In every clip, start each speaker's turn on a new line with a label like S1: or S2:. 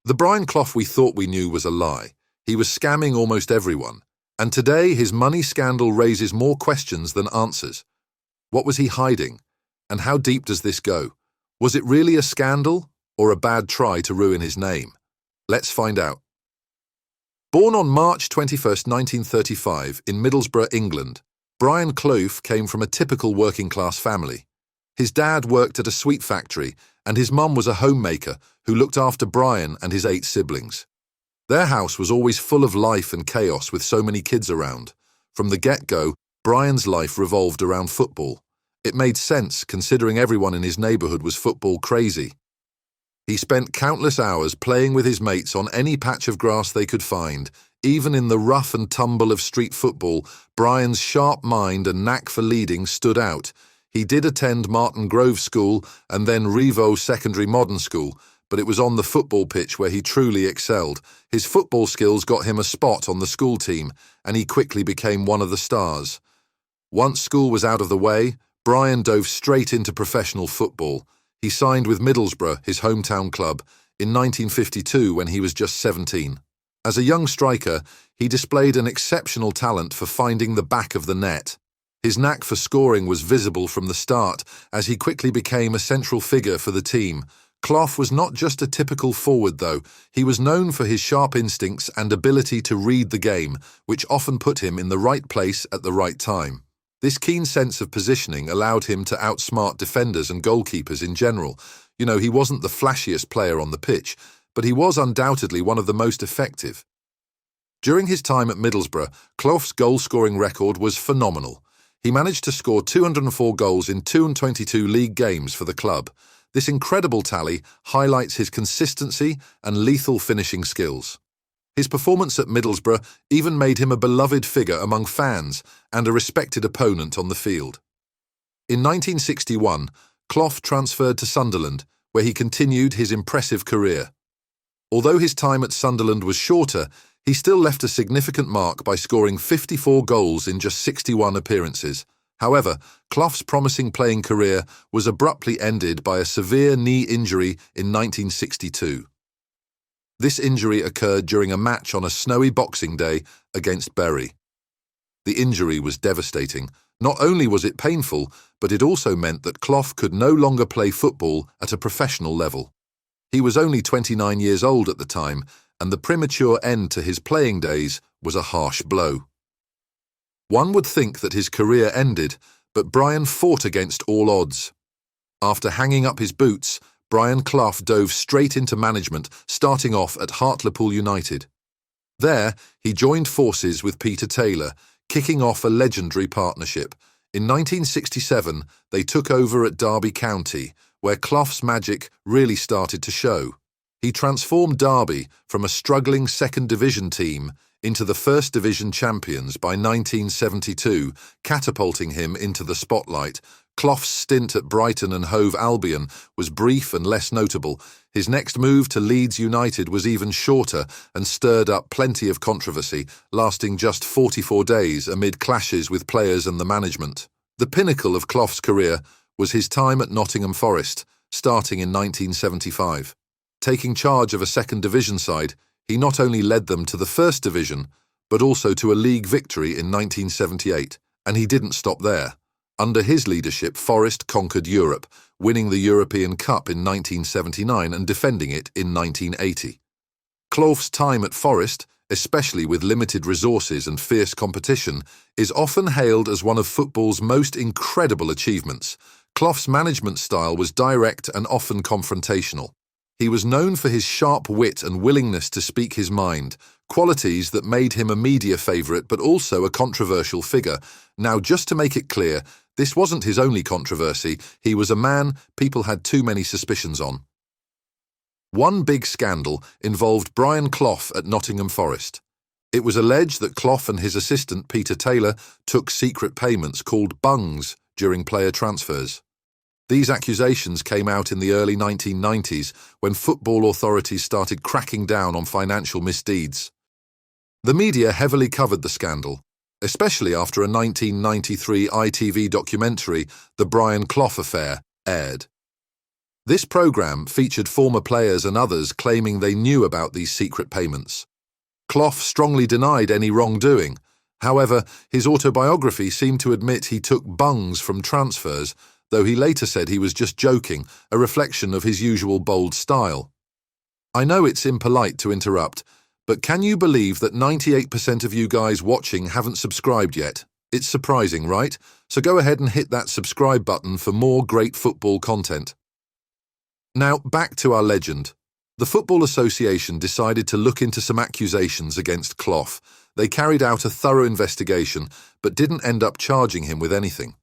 S1: The Brian Clough we thought we knew was a lie. He was scamming almost everyone. And today his money scandal raises more questions than answers. What was he hiding? And how deep does this go? Was it really a scandal or a bad try to ruin his name? Let's find out. Born on March 21, 1935, in Middlesbrough, England, Brian Clough came from a typical working-class family. His dad worked at a sweet factory, and his mum was a homemaker who looked after Brian and his 8 siblings. Their house was always full of life and chaos with so many kids around. From the get-go, Brian's life revolved around football. It made sense considering everyone in his neighbourhood was football crazy. He spent countless hours playing with his mates on any patch of grass they could find. Even in the rough and tumble of street football, Brian's sharp mind and knack for leading stood out. He did attend Martin Grove School and then Revolved Secondary Modern School, but it was on the football pitch where he truly excelled. His football skills got him a spot on the school team, and he quickly became one of the stars. Once school was out of the way, Brian dove straight into professional football. He signed with Middlesbrough, his hometown club, in 1952 when he was just 17. As a young striker, he displayed an exceptional talent for finding the back of the net. His knack for scoring was visible from the start, as he quickly became a central figure for the team. Clough was not just a typical forward, though. He was known for his sharp instincts and ability to read the game, which often put him in the right place at the right time. This keen sense of positioning allowed him to outsmart defenders and goalkeepers in general. He wasn't the flashiest player on the pitch, but he was undoubtedly one of the most effective. During his time at Middlesbrough, Clough's goal-scoring record was phenomenal. He managed to score 204 goals in 222 league games for the club. This incredible tally highlights his consistency and lethal finishing skills. His performance at Middlesbrough even made him a beloved figure among fans and a respected opponent on the field. In 1961, Clough transferred to Sunderland, where he continued his impressive career. Although his time at Sunderland was shorter, he still left a significant mark by scoring 54 goals in just 61 appearances. However, Clough's promising playing career was abruptly ended by a severe knee injury in 1962. This injury occurred during a match on a snowy Boxing Day against Bury. The injury was devastating. Not only was it painful, but it also meant that Clough could no longer play football at a professional level. He was only 29 years old at the time, and the premature end to his playing days was a harsh blow. One would think that his career ended, but Brian fought against all odds. After hanging up his boots, Brian Clough dove straight into management, starting off at Hartlepool United. There, he joined forces with Peter Taylor, kicking off a legendary partnership. In 1967, they took over at Derby County, where Clough's magic really started to show. He transformed Derby from a struggling second division team into the First Division champions by 1972, catapulting him into the spotlight. Clough's stint at Brighton and Hove Albion was brief and less notable. His next move to Leeds United was even shorter and stirred up plenty of controversy, lasting just 44 days amid clashes with players and the management. The pinnacle of Clough's career was his time at Nottingham Forest, starting in 1975. Taking charge of a second division side, he not only led them to the First Division, but also to a league victory in 1978, and he didn't stop there. Under his leadership, Forest conquered Europe, winning the European Cup in 1979 and defending it in 1980. Clough's time at Forest, especially with limited resources and fierce competition, is often hailed as one of football's most incredible achievements. Clough's management style was direct and often confrontational. He was known for his sharp wit and willingness to speak his mind, qualities that made him a media favourite but also a controversial figure. Now, just to make it clear, this wasn't his only controversy. He was a man people had too many suspicions on. One big scandal involved Brian Clough at Nottingham Forest. It was alleged that Clough and his assistant Peter Taylor took secret payments called bungs during player transfers. These accusations came out in the early 1990s when football authorities started cracking down on financial misdeeds. The media heavily covered the scandal, especially after a 1993 ITV documentary, The Brian Clough Affair, aired. This program featured former players and others claiming they knew about these secret payments. Clough strongly denied any wrongdoing. However, his autobiography seemed to admit he took bungs from transfers, though he later said he was just joking, a reflection of his usual bold style. I know it's impolite to interrupt, but can you believe that 98% of you guys watching haven't subscribed yet? It's surprising, right? So go ahead and hit that subscribe button for more great football content. Now, back to our legend. The Football Association decided to look into some accusations against Clough. They carried out a thorough investigation, but didn't end up charging him with anything.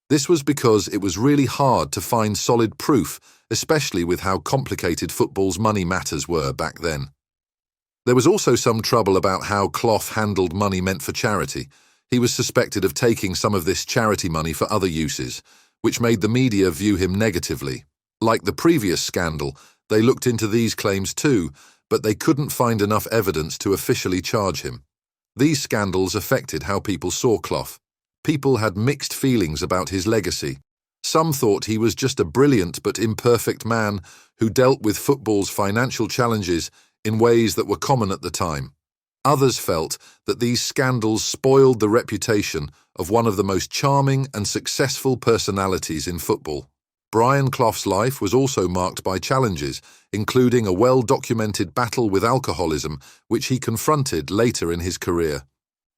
S1: This was because it was really hard to find solid proof, especially with how complicated football's money matters were back then. There was also some trouble about how Clough handled money meant for charity. He was suspected of taking some of this charity money for other uses, which made the media view him negatively. Like the previous scandal, they looked into these claims too, but they couldn't find enough evidence to officially charge him. These scandals affected how people saw Clough. People had mixed feelings about his legacy. Some thought he was just a brilliant but imperfect man who dealt with football's financial challenges in ways that were common at the time. Others felt that these scandals spoiled the reputation of one of the most charming and successful personalities in football. Brian Clough's life was also marked by challenges, including a well-documented battle with alcoholism, which he confronted later in his career.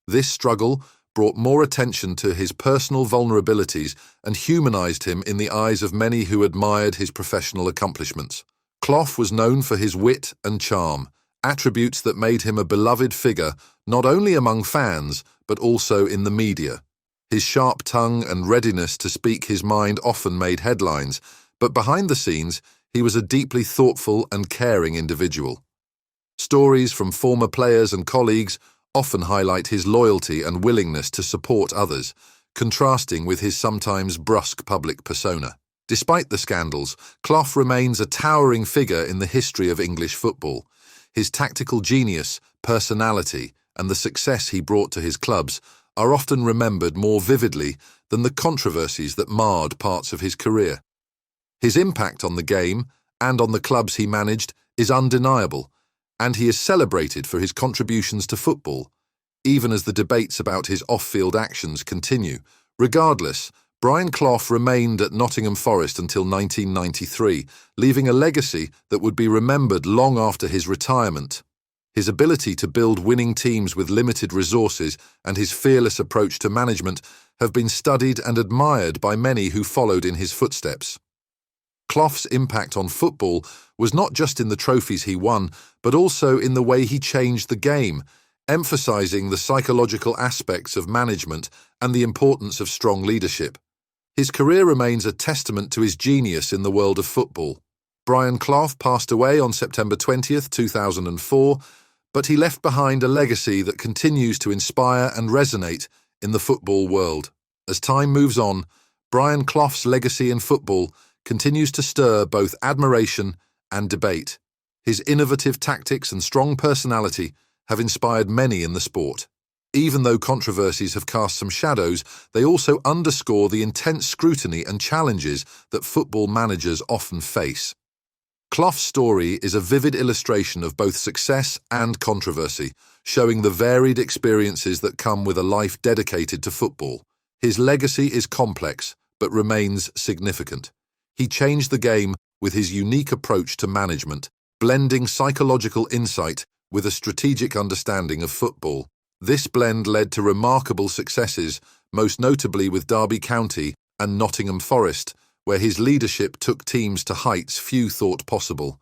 S1: This struggle brought more attention to his personal vulnerabilities and humanized him in the eyes of many who admired his professional accomplishments. Clough was known for his wit and charm, attributes that made him a beloved figure not only among fans but also in the media. His sharp tongue and readiness to speak his mind often made headlines, but behind the scenes, he was a deeply thoughtful and caring individual. Stories from former players and colleagues often highlight his loyalty and willingness to support others, contrasting with his sometimes brusque public persona. Despite the scandals, Clough remains a towering figure in the history of English football. His tactical genius, personality, and the success he brought to his clubs are often remembered more vividly than the controversies that marred parts of his career. His impact on the game and on the clubs he managed is undeniable, and he is celebrated for his contributions to football, even as the debates about his off-field actions continue. Regardless, Brian Clough remained at Nottingham Forest until 1993, leaving a legacy that would be remembered long after his retirement. His ability to build winning teams with limited resources and his fearless approach to management have been studied and admired by many who followed in his footsteps. Clough's impact on football was not just in the trophies he won, but also in the way he changed the game, emphasizing the psychological aspects of management and the importance of strong leadership. His career remains a testament to his genius in the world of football. Brian Clough passed away on September 20th, 2004, but he left behind a legacy that continues to inspire and resonate in the football world. As time moves on, Brian Clough's legacy in football continues to stir both admiration and debate. His innovative tactics and strong personality have inspired many in the sport. Even though controversies have cast some shadows, they also underscore the intense scrutiny and challenges that football managers often face. Clough's story is a vivid illustration of both success and controversy, showing the varied experiences that come with a life dedicated to football. His legacy is complex, but remains significant. He changed the game with his unique approach to management, blending psychological insight with a strategic understanding of football. This blend led to remarkable successes, most notably with Derby County and Nottingham Forest, where his leadership took teams to heights few thought possible.